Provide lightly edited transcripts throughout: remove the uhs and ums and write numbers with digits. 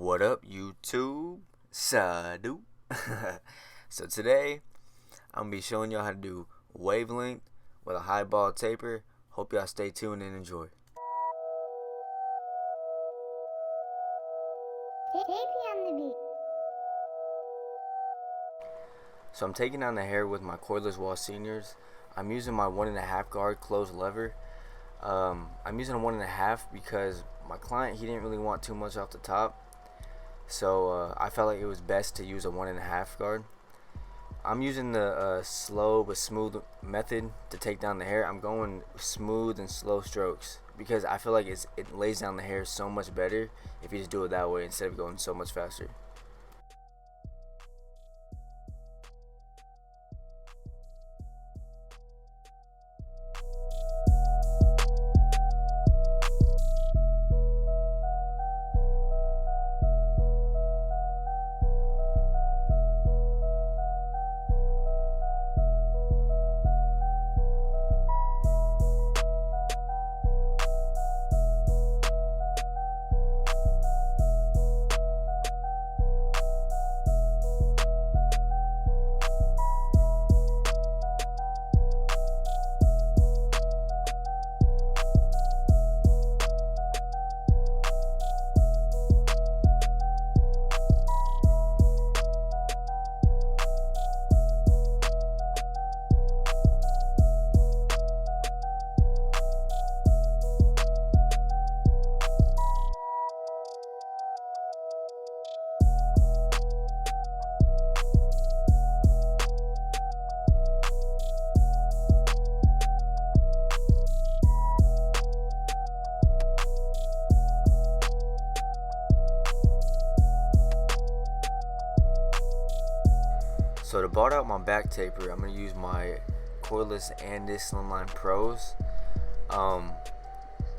What up, YouTube? Sadu. So today, I'm gonna be showing y'all how to do wavelength with a high ball taper. Hope y'all stay tuned and enjoy. So I'm taking down the hair with my cordless wall seniors. I'm using my 1.5 guard closed lever. I'm using a 1.5 because my client, he didn't really want too much off the top. So I felt like it was best to use a 1.5 guard. I'm using the slow but smooth method to take down the hair. I'm going smooth and slow strokes because I feel like it lays down the hair so much better if you just do it that way instead of going so much faster. So to ball out my back taper, I'm going to use my cordless Andis Slimline Pros.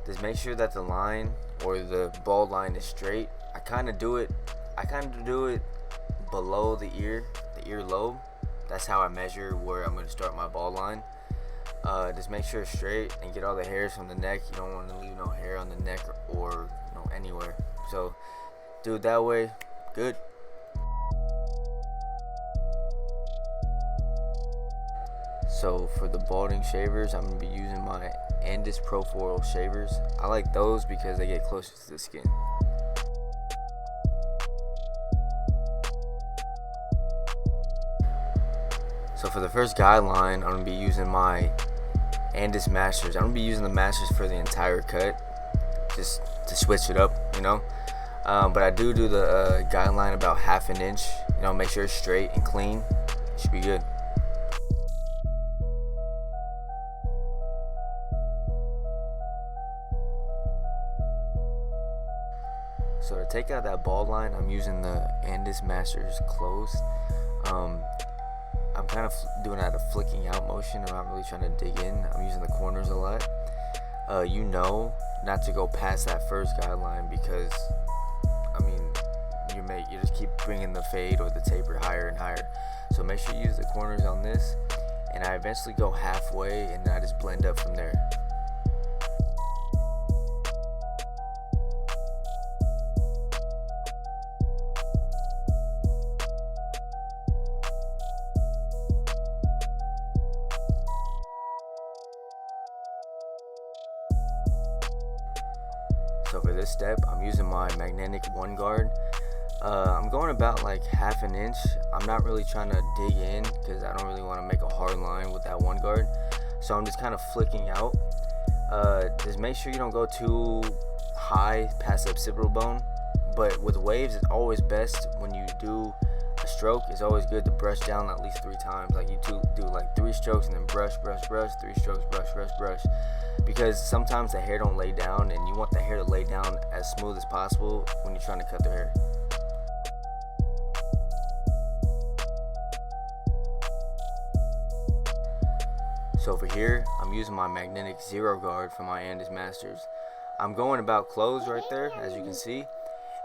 Just make sure that the line or the ball line is straight. I kind of do it below the ear lobe. That's how I measure where I'm going to start my ball line. Just make sure it's straight and get all the hairs from the neck. You don't want to leave no hair on the neck or anywhere. So do it that way. Good. So for the balding shavers, I'm going to be using my Andis Profoil shavers. I like those because they get closer to the skin. So for the first guideline, I'm going to be using my Andis Masters. I'm going to be using the Masters for the entire cut, just to switch it up, But I do the guideline about 1/2 inch. Make sure it's straight and clean. It should be good. So to take out that ball line, I'm using the Andis Masters closed. I'm kind of doing that a flicking out motion. I'm not really trying to dig in. I'm using the corners a lot. Not to go past that first guideline because, you just keep bringing the fade or the taper higher and higher. So make sure you use the corners on this, and I eventually go halfway, and then I just blend up from there. So for this step, I'm using my magnetic 1 guard. I'm going about like 1/2 inch. I'm not really trying to dig in because I don't really want to make a hard line with that 1 guard. So I'm just kind of flicking out. Just make sure you don't go too high past the occipital bone. But with waves, it's always best when you do a stroke. It's always good to brush down at least 3 times. Like you do like 3 strokes and then brush, 3 strokes, brush. Because sometimes the hair don't lay down, and you want the hair to lay down as smooth as possible when you're trying to cut the hair. So over here, I'm using my magnetic 0 guard for my Andis Masters. I'm going about close right there, as you can see,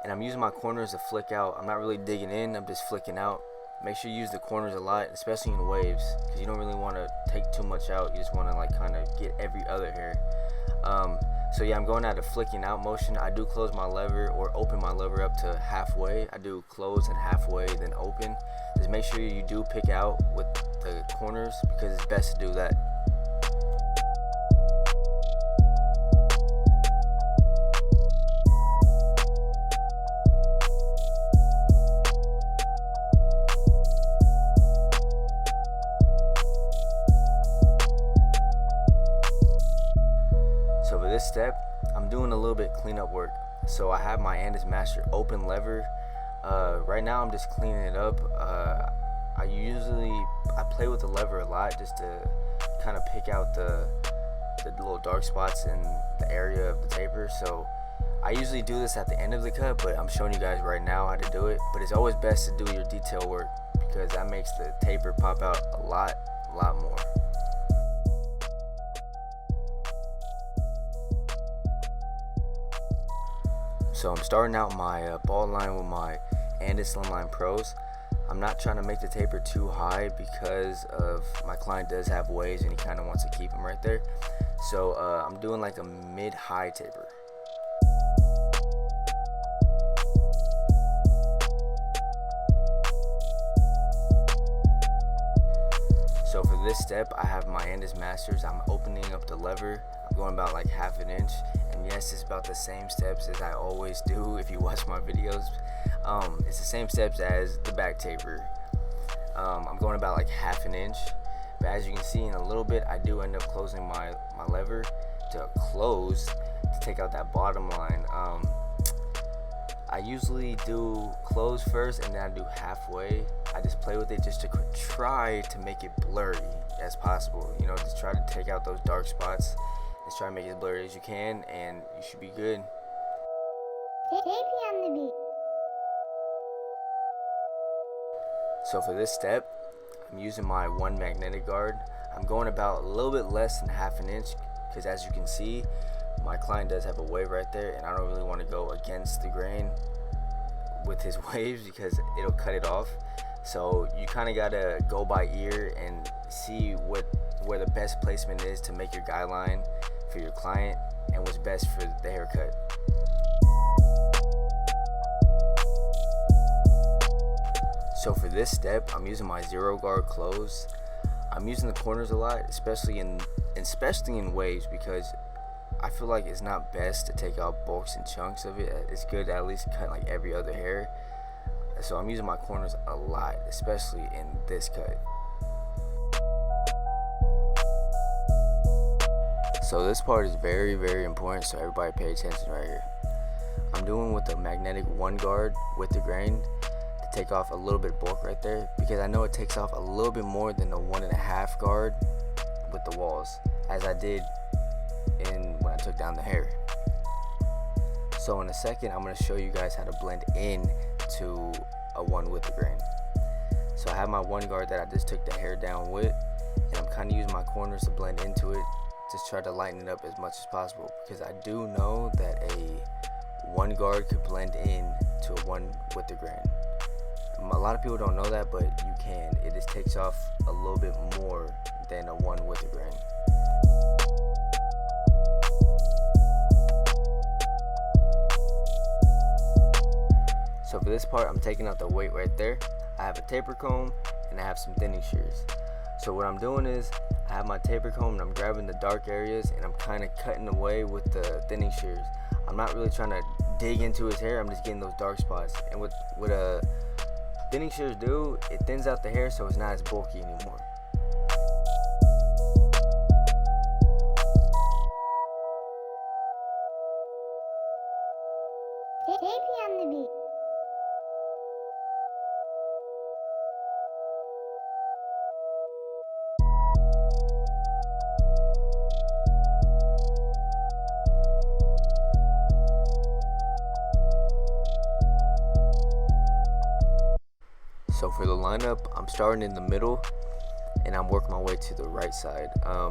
and I'm using my corners to flick out. I'm not really digging in, I'm just flicking out. Make sure you use the corners a lot, especially in waves, because you don't really want to take too much out. You just want to kind of get every other hair. So yeah, I'm going at a flicking out motion. I do close my lever or open my lever up to halfway. I do close and halfway, then open. Just make sure you do pick out with the corners because it's best to do that. So for this step, I'm doing a little bit cleanup work. So I have my Andis Master open lever. Right now I'm just cleaning it up. I play with the lever a lot just to kind of pick out the little dark spots in the area of the taper. So I usually do this at the end of the cut, but I'm showing you guys right now how to do it. But it's always best to do your detail work because that makes the taper pop out a lot more. So I'm starting out my ball line with my Andis Slimline Pros. I'm not trying to make the taper too high because of my client does have waves and he kind of wants to keep them right there. So I'm doing like a mid-high taper. So for this step, I have my Andis Masters. I'm opening up the lever. I'm going about like half an inch. And yes, it's about the same steps as I always do if you watch my videos. It's the same steps as the back taper. I'm going about like half an inch. But as you can see in a little bit, I do end up closing my lever to close to take out that bottom line. I usually do close first and then I do halfway. I just play with it just to try to make it blurry as possible. You know, just try to take out those dark spots. Just try to make it as blurry as you can and you should be good. JP on the beat. So for this step, I'm using my one magnetic guard. I'm going about a little bit less than half an inch because as you can see, my client does have a wave right there and I don't really want to go against the grain with his waves because it'll cut it off. So you kind of got to go by ear and see where the best placement is to make your guideline for your client and what's best for the haircut. So for this step, I'm using my zero guard close. I'm using the corners a lot, especially in waves because I feel like it's not best to take out bulks and chunks of it. It's good to at least cut like every other hair. So I'm using my corners a lot, especially in this cut. So this part is very, very important, so everybody pay attention right here. I'm doing with the magnetic one guard with the grain to take off a little bit of bulk right there because I know it takes off a little bit more than the 1.5 guard with the walls, as I did when I took down the hair. So in a second, I'm going to show you guys how to blend in to a one with the grain. So I have my one guard that I just took the hair down with, and I'm kind of using my corners to blend into it. Just try to lighten it up as much as possible because I do know that a one guard could blend in to a one with the grain. A lot of people don't know that, but you can. It just takes off a little bit more than a one with the grain. So for this part, I'm taking out the weight right there. I have a taper comb and I have some thinning shears. So what I'm doing is I have my taper comb and I'm grabbing the dark areas and I'm kind of cutting away with the thinning shears. I'm not really trying to dig into his hair, I'm just getting those dark spots. And what thinning shears do, it thins out the hair so it's not as bulky anymore. JP on the beat. So for the lineup, I'm starting in the middle and I'm working my way to the right side.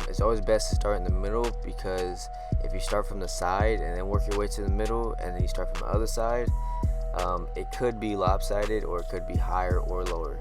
It's always best to start in the middle because if you start from the side and then work your way to the middle and then you start from the other side, it could be lopsided or it could be higher or lower.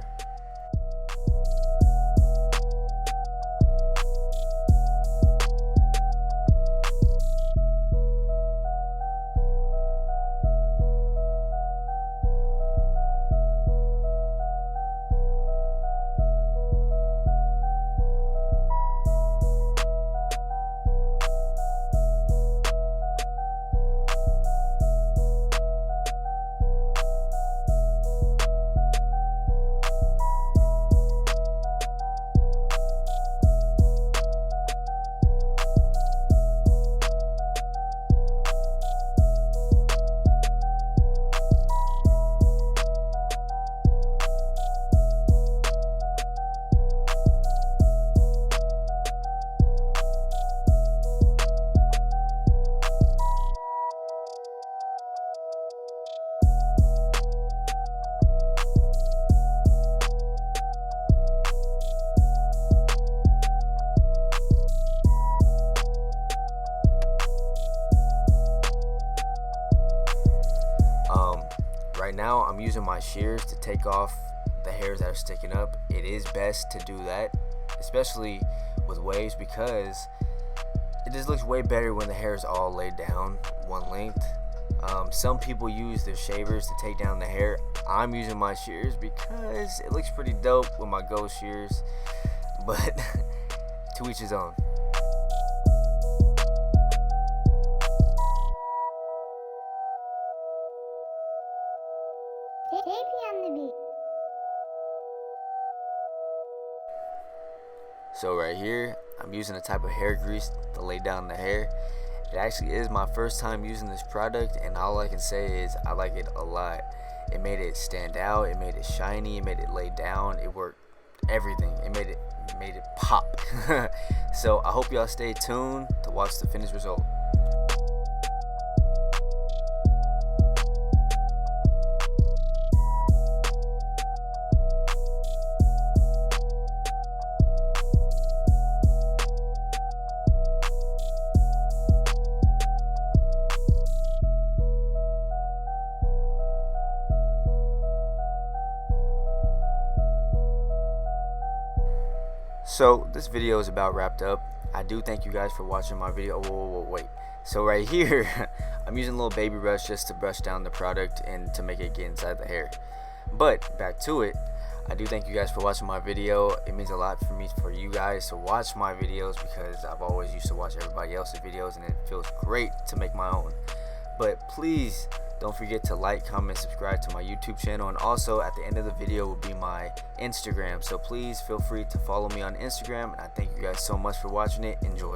now I'm using my shears to take off the hairs that are sticking up. It is best to do that, especially with waves, because it just looks way better when the hair is all laid down one length. Some people use their shavers to take down the hair. I'm using my shears because it looks pretty dope with my ghost shears, but to each his own. So right here, I'm using a type of hair grease to lay down the hair. It actually is my first time using this product, and all I can say is I like it a lot. It made it stand out, it made it shiny, it made it lay down, it worked everything. It made it pop. So I hope y'all stay tuned to watch the finished result. So this video is about wrapped up. I do thank you guys for watching my video. Whoa, wait. So right here, I'm using a little baby brush just to brush down the product and to make it get inside the hair. But back to it, I do thank you guys for watching my video. It means a lot for me, for you guys to watch my videos, because I've always used to watch everybody else's videos and it feels great to make my own. But please don't forget to like, comment, subscribe to my YouTube channel, and also at the end of the video will be my Instagram. So please feel free to follow me on Instagram, and I thank you guys so much for watching it. Enjoy.